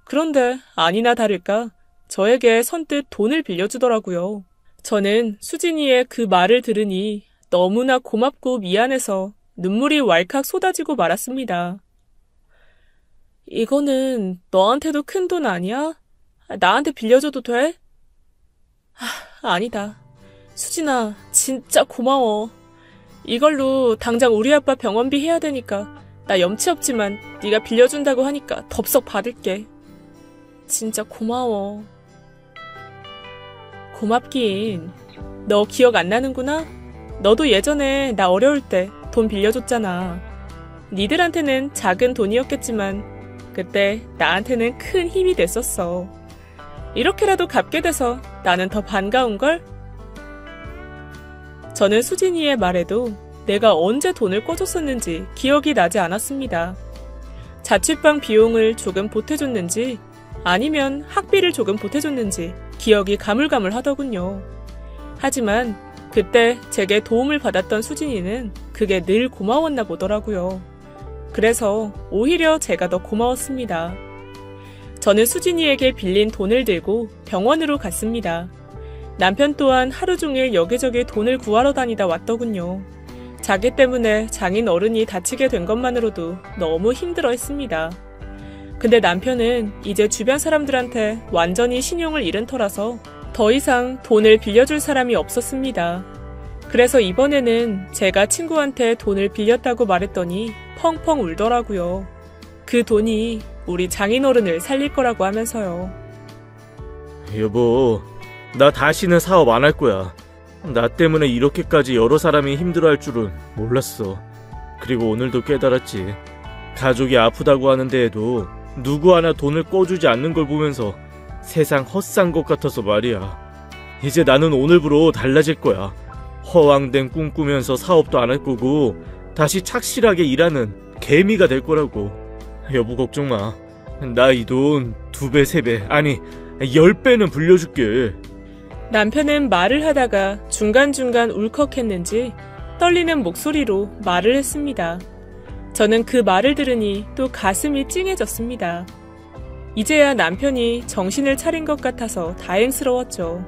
그런데 아니나 다를까 저에게 선뜻 돈을 빌려주더라고요. 저는 수진이의 그 말을 들으니 너무나 고맙고 미안해서 눈물이 왈칵 쏟아지고 말았습니다. 이거는 너한테도 큰 돈 아니야? 나한테 빌려줘도 돼? 아니다. 수진아, 진짜 고마워. 이걸로 당장 우리 아빠 병원비 해야 되니까 나 염치 없지만 네가 빌려준다고 하니까 덥석 받을게. 진짜 고마워. 고맙긴. 너 기억 안 나는구나? 너도 예전에 나 어려울 때 돈 빌려줬잖아. 니들한테는 작은 돈이었겠지만 그때 나한테는 큰 힘이 됐었어. 이렇게라도 갚게 돼서 나는 더 반가운걸? 저는 수진이의 말에도 내가 언제 돈을 꿔줬었는지 기억이 나지 않았습니다. 자취방 비용을 조금 보태줬는지 아니면 학비를 조금 보태줬는지 기억이 가물가물하더군요. 하지만 그때 제게 도움을 받았던 수진이는 그게 늘 고마웠나 보더라고요. 그래서 오히려 제가 더 고마웠습니다. 저는 수진이에게 빌린 돈을 들고 병원으로 갔습니다. 남편 또한 하루 종일 여기저기 돈을 구하러 다니다 왔더군요. 자기 때문에 장인 어른이 다치게 된 것만으로도 너무 힘들어했습니다. 근데 남편은 이제 주변 사람들한테 완전히 신용을 잃은 터라서 더 이상 돈을 빌려줄 사람이 없었습니다. 그래서 이번에는 제가 친구한테 돈을 빌렸다고 말했더니 펑펑 울더라고요. 그 돈이 우리 장인어른을 살릴 거라고 하면서요. 여보, 나 다시는 사업 안 할 거야. 나 때문에 이렇게까지 여러 사람이 힘들어할 줄은 몰랐어. 그리고 오늘도 깨달았지. 가족이 아프다고 하는데에도 누구 하나 돈을 꿔주지 않는 걸 보면서 세상 헛산 것 같아서 말이야. 이제 나는 오늘부로 달라질 거야. 허황된 꿈 꾸면서 사업도 안 할 거고 다시 착실하게 일하는 개미가 될 거라고. 여보 걱정 마. 나 이 돈 2배, 3배, 아니 10배는 불려줄게. 남편은 말을 하다가 중간중간 울컥했는지 떨리는 목소리로 말을 했습니다. 저는 그 말을 들으니 또 가슴이 찡해졌습니다. 이제야 남편이 정신을 차린 것 같아서 다행스러웠죠.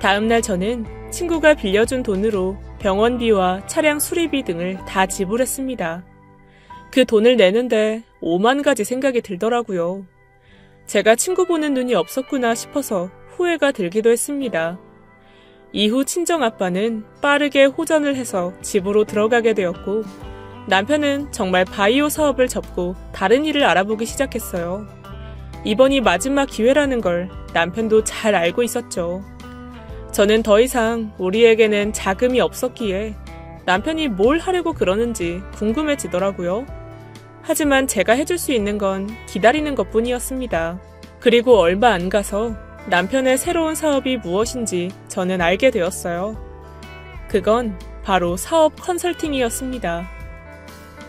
다음날 저는 친구가 빌려준 돈으로 병원비와 차량 수리비 등을 다 지불했습니다. 그 돈을 내는데 5만 가지 생각이 들더라고요. 제가 친구 보는 눈이 없었구나 싶어서 후회가 들기도 했습니다. 이후 친정아빠는 빠르게 호전을 해서 집으로 들어가게 되었고, 남편은 정말 바이오 사업을 접고 다른 일을 알아보기 시작했어요. 이번이 마지막 기회라는 걸 남편도 잘 알고 있었죠. 저는 더 이상 우리에게는 자금이 없었기에 남편이 뭘 하려고 그러는지 궁금해지더라고요. 하지만 제가 해줄 수 있는 건 기다리는 것뿐이었습니다. 그리고 얼마 안 가서 남편의 새로운 사업이 무엇인지 저는 알게 되었어요. 그건 바로 사업 컨설팅이었습니다.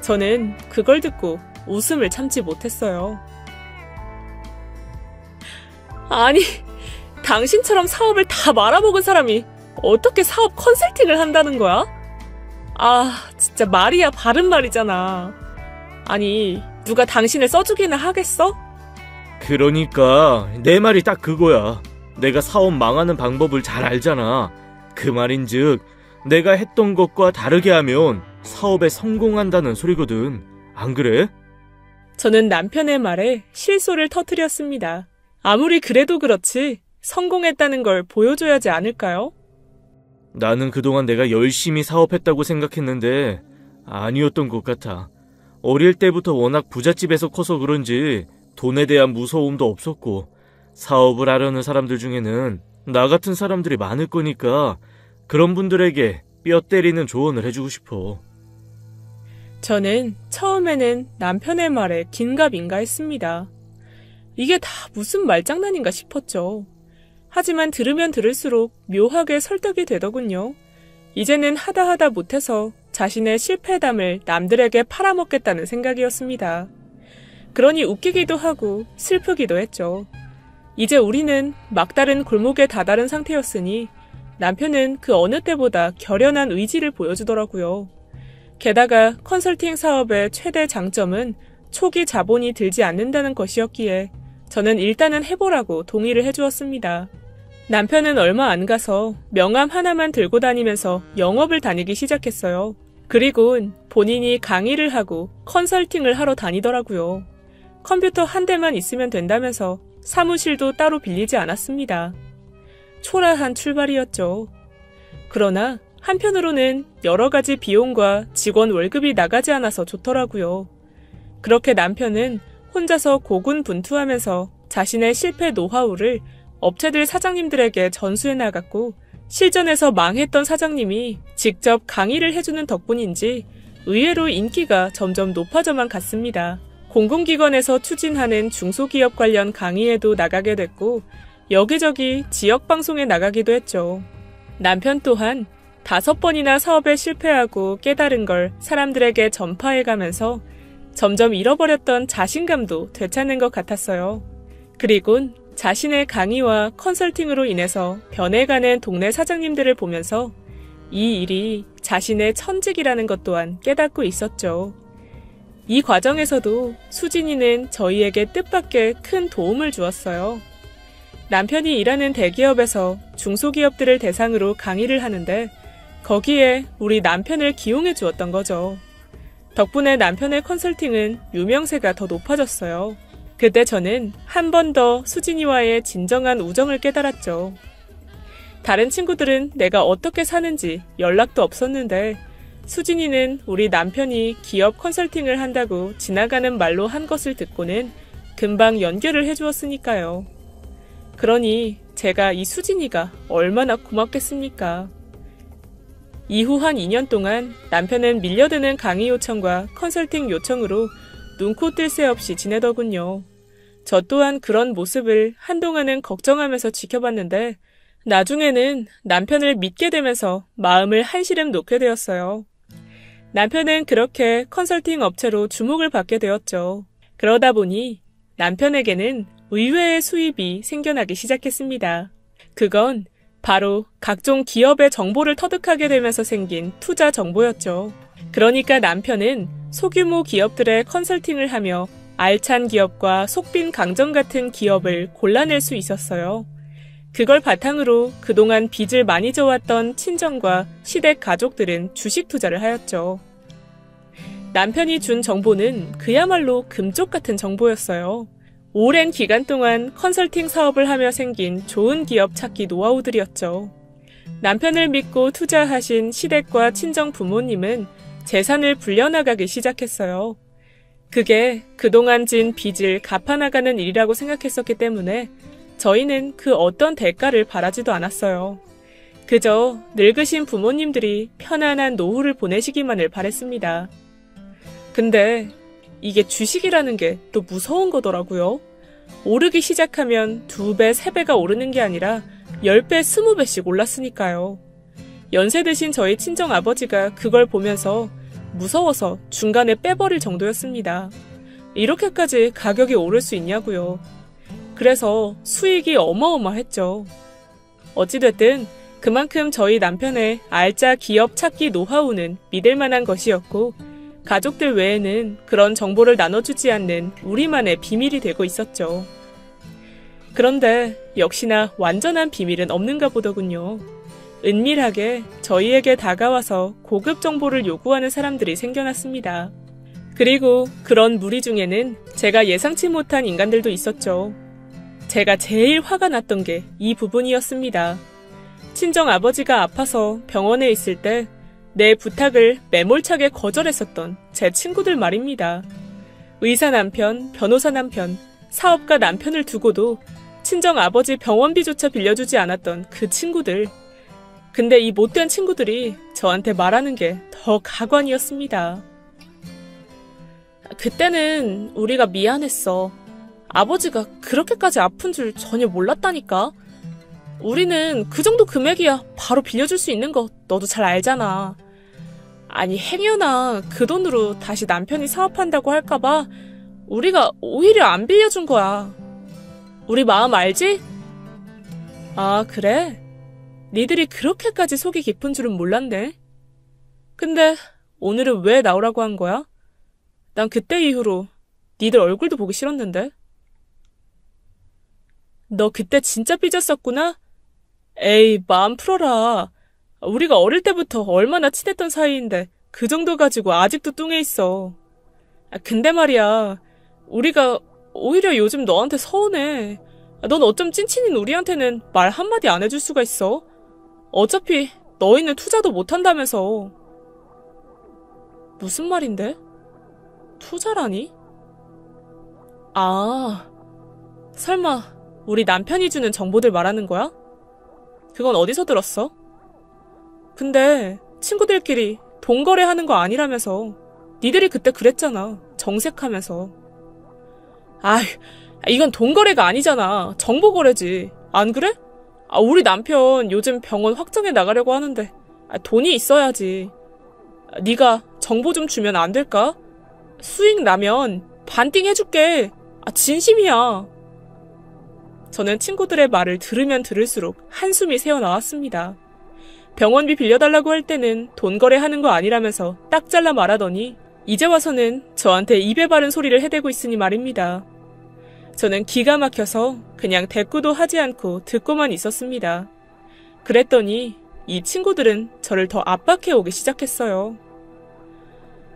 저는 그걸 듣고 웃음을 참지 못했어요. 아니, 당신처럼 사업을 다 말아먹은 사람이 어떻게 사업 컨설팅을 한다는 거야? 아, 진짜 말이야 바른 말이잖아. 아니, 누가 당신을 써주기나 하겠어? 그러니까 내 말이 딱 그거야. 내가 사업 망하는 방법을 잘 알잖아. 그 말인즉 내가 했던 것과 다르게 하면 사업에 성공한다는 소리거든. 안 그래? 저는 남편의 말에 실소를 터뜨렸습니다. 아무리 그래도 그렇지 성공했다는 걸 보여줘야지 않을까요? 나는 그동안 내가 열심히 사업했다고 생각했는데 아니었던 것 같아. 어릴 때부터 워낙 부잣집에서 커서 그런지 돈에 대한 무서움도 없었고, 사업을 하려는 사람들 중에는 나 같은 사람들이 많을 거니까 그런 분들에게 뼈 때리는 조언을 해주고 싶어. 저는 처음에는 남편의 말에 긴가민가 했습니다. 이게 다 무슨 말장난인가 싶었죠. 하지만 들으면 들을수록 묘하게 설득이 되더군요. 이제는 하다 못해서 자신의 실패담을 남들에게 팔아먹겠다는 생각이었습니다. 그러니 웃기기도 하고 슬프기도 했죠. 이제 우리는 막다른 골목에 다다른 상태였으니 남편은 그 어느 때보다 결연한 의지를 보여주더라고요. 게다가 컨설팅 사업의 최대 장점은 초기 자본이 들지 않는다는 것이었기에 저는 일단은 해보라고 동의를 해주었습니다. 남편은 얼마 안 가서 명함 하나만 들고 다니면서 영업을 다니기 시작했어요. 그리곤 본인이 강의를 하고 컨설팅을 하러 다니더라고요. 컴퓨터 한 대만 있으면 된다면서 사무실도 따로 빌리지 않았습니다. 초라한 출발이었죠. 그러나 한편으로는 여러 가지 비용과 직원 월급이 나가지 않아서 좋더라고요. 그렇게 남편은 혼자서 고군분투하면서 자신의 실패 노하우를 업체들 사장님들에게 전수해 나갔고, 실전에서 망했던 사장님이 직접 강의를 해주는 덕분인지 의외로 인기가 점점 높아져만 갔습니다. 공공기관에서 추진하는 중소기업 관련 강의에도 나가게 됐고, 여기저기 지역방송에 나가기도 했죠. 남편 또한 5번이나 사업에 실패하고 깨달은 걸 사람들에게 전파해가면서 점점 잃어버렸던 자신감도 되찾는 것 같았어요. 그리곤 자신의 강의와 컨설팅으로 인해서 변해가는 동네 사장님들을 보면서 이 일이 자신의 천직이라는 것 또한 깨닫고 있었죠. 이 과정에서도 수진이는 저희에게 뜻밖의 큰 도움을 주었어요. 남편이 일하는 대기업에서 중소기업들을 대상으로 강의를 하는데 거기에 우리 남편을 기용해 주었던 거죠. 덕분에 남편의 컨설팅은 유명세가 더 높아졌어요. 그때 저는 한 번 더 수진이와의 진정한 우정을 깨달았죠. 다른 친구들은 내가 어떻게 사는지 연락도 없었는데 수진이는 우리 남편이 기업 컨설팅을 한다고 지나가는 말로 한 것을 듣고는 금방 연결을 해주었으니까요. 그러니 제가 이 수진이가 얼마나 고맙겠습니까? 이후 한 2년 동안 남편은 밀려드는 강의 요청과 컨설팅 요청으로 눈코 뜰 새 없이 지내더군요. 저 또한 그런 모습을 한동안은 걱정하면서 지켜봤는데 나중에는 남편을 믿게 되면서 마음을 한시름 놓게 되었어요. 남편은 그렇게 컨설팅 업체로 주목을 받게 되었죠. 그러다 보니 남편에게는 의외의 수입이 생겨나기 시작했습니다. 그건 바로 각종 기업의 정보를 터득하게 되면서 생긴 투자 정보였죠. 그러니까 남편은 소규모 기업들의 컨설팅을 하며 알찬 기업과 속빈 강정 같은 기업을 골라낼 수 있었어요. 그걸 바탕으로 그동안 빚을 많이 져왔던 친정과 시댁 가족들은 주식 투자를 하였죠. 남편이 준 정보는 그야말로 금쪽 같은 정보였어요. 오랜 기간 동안 컨설팅 사업을 하며 생긴 좋은 기업 찾기 노하우들이었죠. 남편을 믿고 투자하신 시댁과 친정 부모님은 재산을 불려나가기 시작했어요. 그게 그동안 진 빚을 갚아나가는 일이라고 생각했었기 때문에 저희는 그 어떤 대가를 바라지도 않았어요. 그저 늙으신 부모님들이 편안한 노후를 보내시기만을 바랬습니다. 근데 이게 주식이라는 게 또 무서운 거더라고요. 오르기 시작하면 2배, 3배가 오르는 게 아니라 10배, 20배씩 올랐으니까요. 연세 드신 저희 친정아버지가 그걸 보면서 무서워서 중간에 빼버릴 정도였습니다. 이렇게까지 가격이 오를 수 있냐고요. 그래서 수익이 어마어마했죠. 어찌됐든 그만큼 저희 남편의 알짜 기업 찾기 노하우는 믿을 만한 것이었고 가족들 외에는 그런 정보를 나눠주지 않는 우리만의 비밀이 되고 있었죠. 그런데 역시나 완전한 비밀은 없는가 보더군요. 은밀하게 저희에게 다가와서 고급 정보를 요구하는 사람들이 생겨났습니다. 그리고 그런 무리 중에는 제가 예상치 못한 인간들도 있었죠. 제가 제일 화가 났던 게 이 부분이었습니다. 친정 아버지가 아파서 병원에 있을 때 내 부탁을 매몰차게 거절했었던 제 친구들 말입니다. 의사 남편, 변호사 남편, 사업가 남편을 두고도 친정 아버지 병원비조차 빌려주지 않았던 그 친구들. 근데 이 못된 친구들이 저한테 말하는 게 더 가관이었습니다. 그때는 우리가 미안했어. 아버지가 그렇게까지 아픈 줄 전혀 몰랐다니까. 우리는 그 정도 금액이야 바로 빌려줄 수 있는 거 너도 잘 알잖아. 아니 행여나 그 돈으로 다시 남편이 사업한다고 할까봐 우리가 오히려 안 빌려준 거야. 우리 마음 알지? 아 그래? 니들이 그렇게까지 속이 깊은 줄은 몰랐네. 근데 오늘은 왜 나오라고 한 거야? 난 그때 이후로 니들 얼굴도 보기 싫었는데. 너 그때 진짜 삐졌었구나? 에이, 마음 풀어라. 우리가 어릴 때부터 얼마나 친했던 사이인데 그 정도 가지고 아직도 뚱해 있어. 근데 말이야, 우리가 오히려 요즘 너한테 서운해. 넌 어쩜 찐친인 우리한테는 말 한마디 안 해줄 수가 있어? 어차피 너희는 투자도 못한다면서. 무슨 말인데? 투자라니? 아, 설마 우리 남편이 주는 정보들 말하는 거야? 그건 어디서 들었어? 근데 친구들끼리 돈 거래하는 거 아니라면서. 니들이 그때 그랬잖아. 정색하면서. 아휴, 이건 돈 거래가 아니잖아. 정보 거래지. 안 그래? 우리 남편 요즘 병원 확정해 나가려고 하는데 돈이 있어야지. 네가 정보 좀 주면 안 될까? 수익 나면 반띵 해줄게. 진심이야. 저는 친구들의 말을 들으면 들을수록 한숨이 새어나왔습니다. 병원비 빌려달라고 할 때는 돈 거래하는 거 아니라면서 딱 잘라 말하더니 이제 와서는 저한테 입에 바른 소리를 해대고 있으니 말입니다. 저는 기가 막혀서 그냥 대꾸도 하지 않고 듣고만 있었습니다. 그랬더니 이 친구들은 저를 더 압박해오기 시작했어요.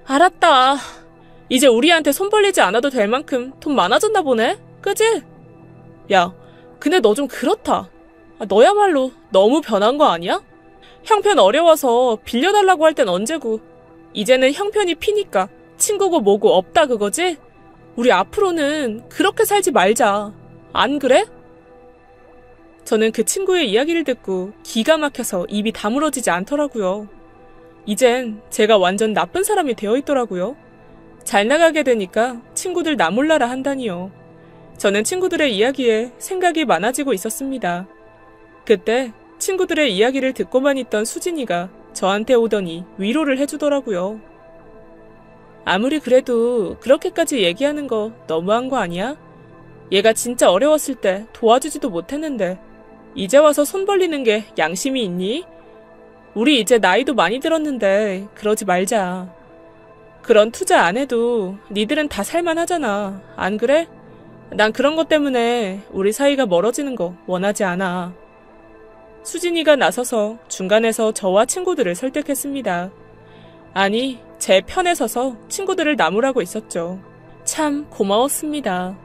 알았다. 이제 우리한테 손 벌리지 않아도 될 만큼 돈 많아졌나 보네? 그지? 야, 근데 너 좀 그렇다. 너야말로 너무 변한 거 아니야? 형편 어려워서 빌려달라고 할 땐 언제고 이제는 형편이 피니까 친구고 뭐고 없다 그거지? 우리 앞으로는 그렇게 살지 말자. 안 그래? 저는 그 친구의 이야기를 듣고 기가 막혀서 입이 다물어지지 않더라고요. 이젠 제가 완전 나쁜 사람이 되어 있더라고요. 잘 나가게 되니까 친구들 나 몰라라 한다니요. 저는 친구들의 이야기에 생각이 많아지고 있었습니다. 그때 친구들의 이야기를 듣고만 있던 수진이가 저한테 오더니 위로를 해주더라고요. 아무리 그래도 그렇게까지 얘기하는 거 너무한 거 아니야? 얘가 진짜 어려웠을 때 도와주지도 못했는데 이제 와서 손 벌리는 게 양심이 있니? 우리 이제 나이도 많이 들었는데 그러지 말자. 그런 투자 안 해도 니들은 다 살만하잖아. 안 그래? 난 그런 것 때문에 우리 사이가 멀어지는 거 원하지 않아. 수진이가 나서서 중간에서 저와 친구들을 설득했습니다. 아니, 제 편에 서서 친구들을 나무라고 있었죠. 참 고마웠습니다.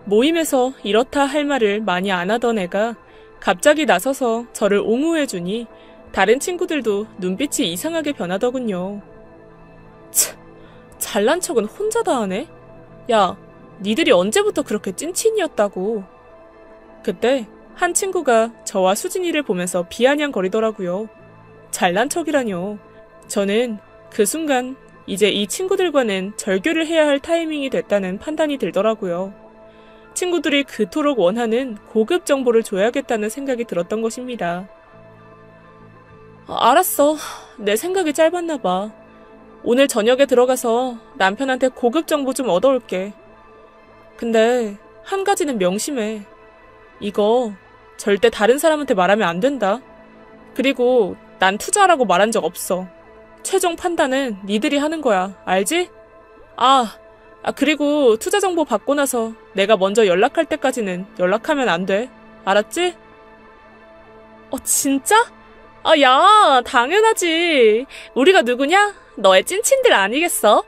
모임에서 이렇다 할 말을 많이 안 하던 애가 갑자기 나서서 저를 옹호해주니 다른 친구들도 눈빛이 이상하게 변하더군요. 참, 잘난 척은 혼자 다 하네? 야, 니들이 언제부터 그렇게 찐친이었다고. 그때 한 친구가 저와 수진이를 보면서 비아냥거리더라고요. 잘난 척이라뇨. 저는 그 순간 이제 이 친구들과는 절교를 해야 할 타이밍이 됐다는 판단이 들더라고요. 친구들이 그토록 원하는 고급 정보를 줘야겠다는 생각이 들었던 것입니다. 알았어. 내 생각이 짧았나 봐. 오늘 저녁에 들어가서 남편한테 고급 정보 좀 얻어올게. 근데 한 가지는 명심해. 이거 절대 다른 사람한테 말하면 안 된다. 그리고 난 투자라고 말한 적 없어. 최종 판단은 니들이 하는 거야. 알지? 그리고 투자 정보 받고 나서 내가 먼저 연락할 때까지는 연락하면 안 돼. 알았지? 진짜? 야, 당연하지. 우리가 누구냐? 너의 찐친들 아니겠어?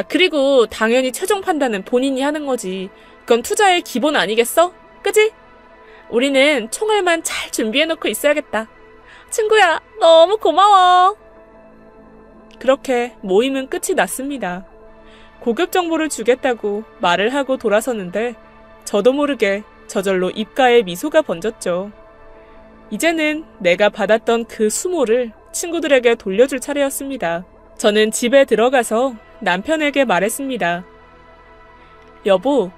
그리고 당연히 최종 판단은 본인이 하는 거지. 그건 투자의 기본 아니겠어? 그지? 우리는 총알만 잘 준비해놓고 있어야겠다. 친구야, 너무 고마워. 그렇게 모임은 끝이 났습니다. 고급 정보를 주겠다고 말을 하고 돌아섰는데 저도 모르게 저절로 입가에 미소가 번졌죠. 이제는 내가 받았던 그 수모를 친구들에게 돌려줄 차례였습니다. 저는 집에 들어가서 남편에게 말했습니다. 여보,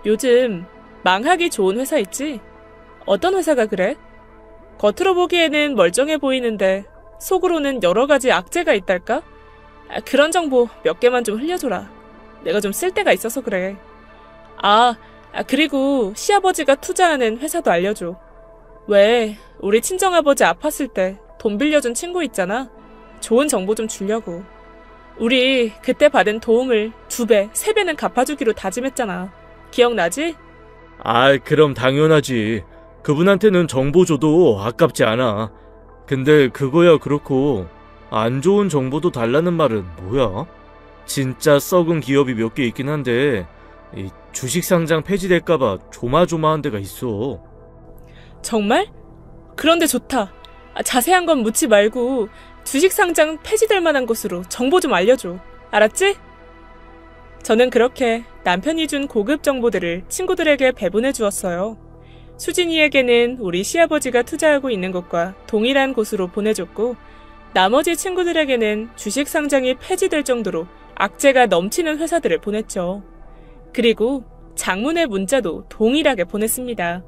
요즘 망하기 좋은 회사 있지? 어떤 회사가 그래? 겉으로 보기에는 멀쩡해 보이는데 속으로는 여러 가지 악재가 있달까? 그런 정보 몇 개만 좀 흘려줘라. 내가 좀 쓸 데가 있어서 그래. 그리고 시아버지가 투자하는 회사도 알려줘. 왜 우리 친정아버지 아팠을 때 돈 빌려준 친구 있잖아. 좋은 정보 좀 주려고. 우리 그때 받은 도움을 2배, 3배는 갚아주기로 다짐했잖아. 기억나지? 그럼 당연하지. 그분한테는 정보 줘도 아깝지 않아. 근데 그거야 그렇고 안 좋은 정보도 달라는 말은 뭐야? 진짜 썩은 기업이 몇 개 있긴 한데 이 주식 상장 폐지될까봐 조마조마한 데가 있어. 정말? 그런데 좋다. 자세한 건 묻지 말고 주식 상장 폐지될 만한 곳으로 정보 좀 알려줘. 알았지? 저는 그렇게 남편이 준 고급 정보들을 친구들에게 배분해 주었어요. 수진이에게는 우리 시아버지가 투자하고 있는 곳과 동일한 곳으로 보내줬고 나머지 친구들에게는 주식 상장이 폐지될 정도로 악재가 넘치는 회사들을 보냈죠. 그리고 장문의 문자도 동일하게 보냈습니다.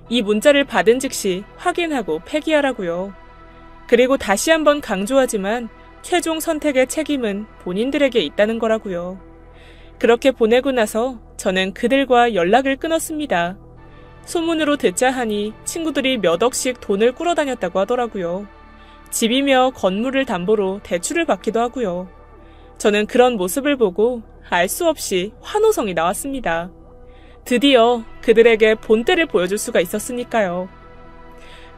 이 문자를 받은 즉시 확인하고 폐기하라고요. 그리고 다시 한번 강조하지만 최종 선택의 책임은 본인들에게 있다는 거라고요. 그렇게 보내고 나서 저는 그들과 연락을 끊었습니다. 소문으로 듣자 하니 친구들이 몇 억씩 돈을 꾸러다녔다고 하더라고요. 집이며 건물을 담보로 대출을 받기도 하고요. 저는 그런 모습을 보고 알 수 없이 환호성이 나왔습니다. 드디어 그들에게 본때를 보여줄 수가 있었으니까요.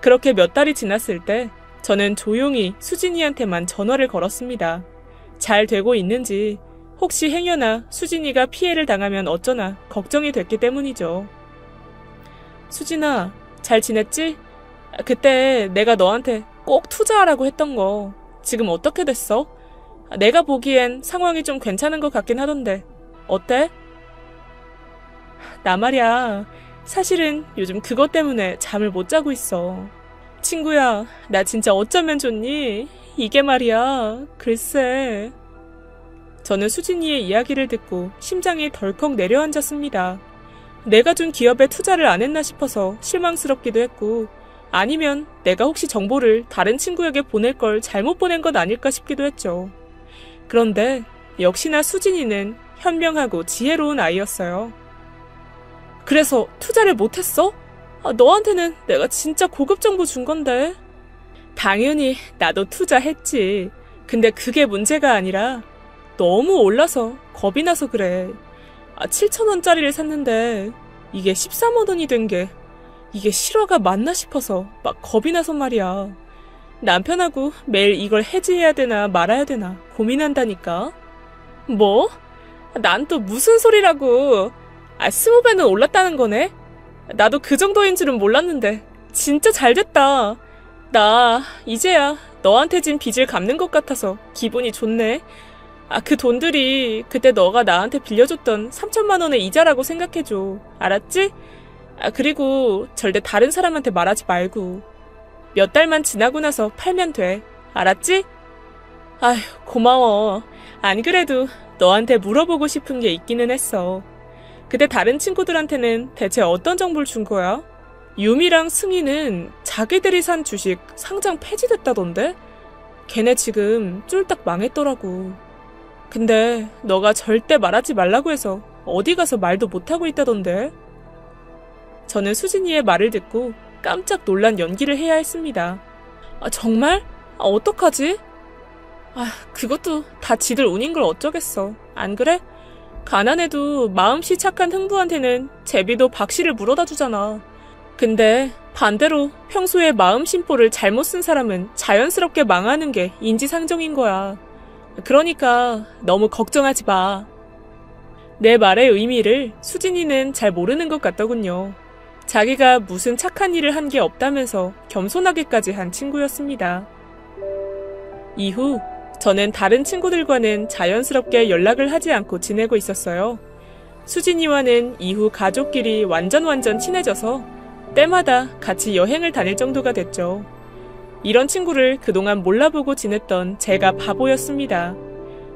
그렇게 몇 달이 지났을 때 저는 조용히 수진이한테만 전화를 걸었습니다. 잘 되고 있는지, 혹시 행여나 수진이가 피해를 당하면 어쩌나 걱정이 됐기 때문이죠. 수진아, 잘 지냈지? 그때 내가 너한테 꼭 투자하라고 했던 거 지금 어떻게 됐어? 내가 보기엔 상황이 좀 괜찮은 것 같긴 하던데 어때? 나 말이야, 사실은 요즘 그것 때문에 잠을 못 자고 있어. 친구야, 나 진짜 어쩌면 좋니? 이게 말이야, 글쎄. 저는 수진이의 이야기를 듣고 심장이 덜컥 내려앉았습니다. 내가 준 기업에 투자를 안 했나 싶어서 실망스럽기도 했고, 아니면 내가 혹시 정보를 다른 친구에게 보낼 걸 잘못 보낸 건 아닐까 싶기도 했죠. 그런데 역시나 수진이는 현명하고 지혜로운 아이였어요. 그래서 투자를 못했어? 너한테는 내가 진짜 고급 정보 준 건데. 당연히 나도 투자했지. 근데 그게 문제가 아니라 너무 올라서 겁이 나서 그래. 7,000원짜리를 샀는데 이게 13만 원이 된 게 이게 실화가 맞나 싶어서 막 겁이 나서 말이야. 남편하고 매일 이걸 해지해야 되나 말아야 되나 고민한다니까. 뭐? 난 또 무슨 소리라고. 20배는 올랐다는 거네? 나도 그 정도인 줄은 몰랐는데 진짜 잘됐다. 나 이제야 너한테 진 빚을 갚는 것 같아서 기분이 좋네. 그 돈들이 그때 너가 나한테 빌려줬던 3천만 원의 이자라고 생각해줘. 알았지? 그리고 절대 다른 사람한테 말하지 말고 몇 달만 지나고 나서 팔면 돼. 알았지? 아휴, 고마워. 안 그래도 너한테 물어보고 싶은 게 있기는 했어. 그때 다른 친구들한테는 대체 어떤 정보를 준 거야? 유미랑 승희는 자기들이 산 주식 상장 폐지됐다던데? 걔네 지금 쫄딱 망했더라고. 근데 너가 절대 말하지 말라고 해서 어디 가서 말도 못하고 있다던데? 저는 수진이의 말을 듣고 깜짝 놀란 연기를 해야 했습니다. 정말? 어떡하지? 그것도 다 지들 운인 걸 어쩌겠어. 안 그래? 가난해도 마음씨 착한 흥부한테는 제비도 박씨를 물어다 주잖아. 근데 반대로 평소에 마음 심보를 잘못 쓴 사람은 자연스럽게 망하는 게 인지상정인 거야. 그러니까 너무 걱정하지 마. 내 말의 의미를 수진이는 잘 모르는 것 같더군요. 자기가 무슨 착한 일을 한 게 없다면서 겸손하게까지 한 친구였습니다. 이후 저는 다른 친구들과는 자연스럽게 연락을 하지 않고 지내고 있었어요. 수진이와는 이후 가족끼리 완전 친해져서 때마다 같이 여행을 다닐 정도가 됐죠. 이런 친구를 그동안 몰라보고 지냈던 제가 바보였습니다.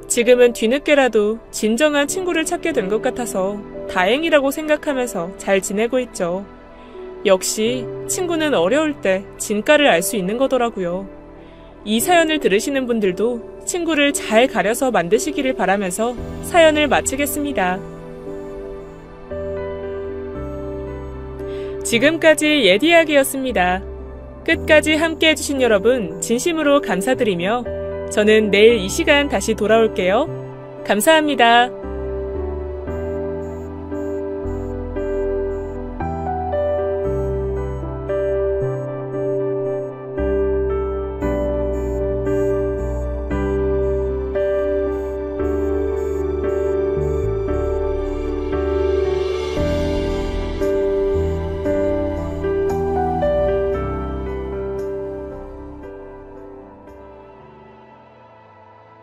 지금은 뒤늦게라도 진정한 친구를 찾게 된 것 같아서 다행이라고 생각하면서 잘 지내고 있죠. 역시 친구는 어려울 때 진가를 알 수 있는 거더라고요. 이 사연을 들으시는 분들도 친구를 잘 가려서 만드시기를 바라면서 사연을 마치겠습니다. 지금까지 예디야기였습니다. 끝까지 함께 해주신 여러분 진심으로 감사드리며 저는 내일 이 시간 다시 돌아올게요. 감사합니다.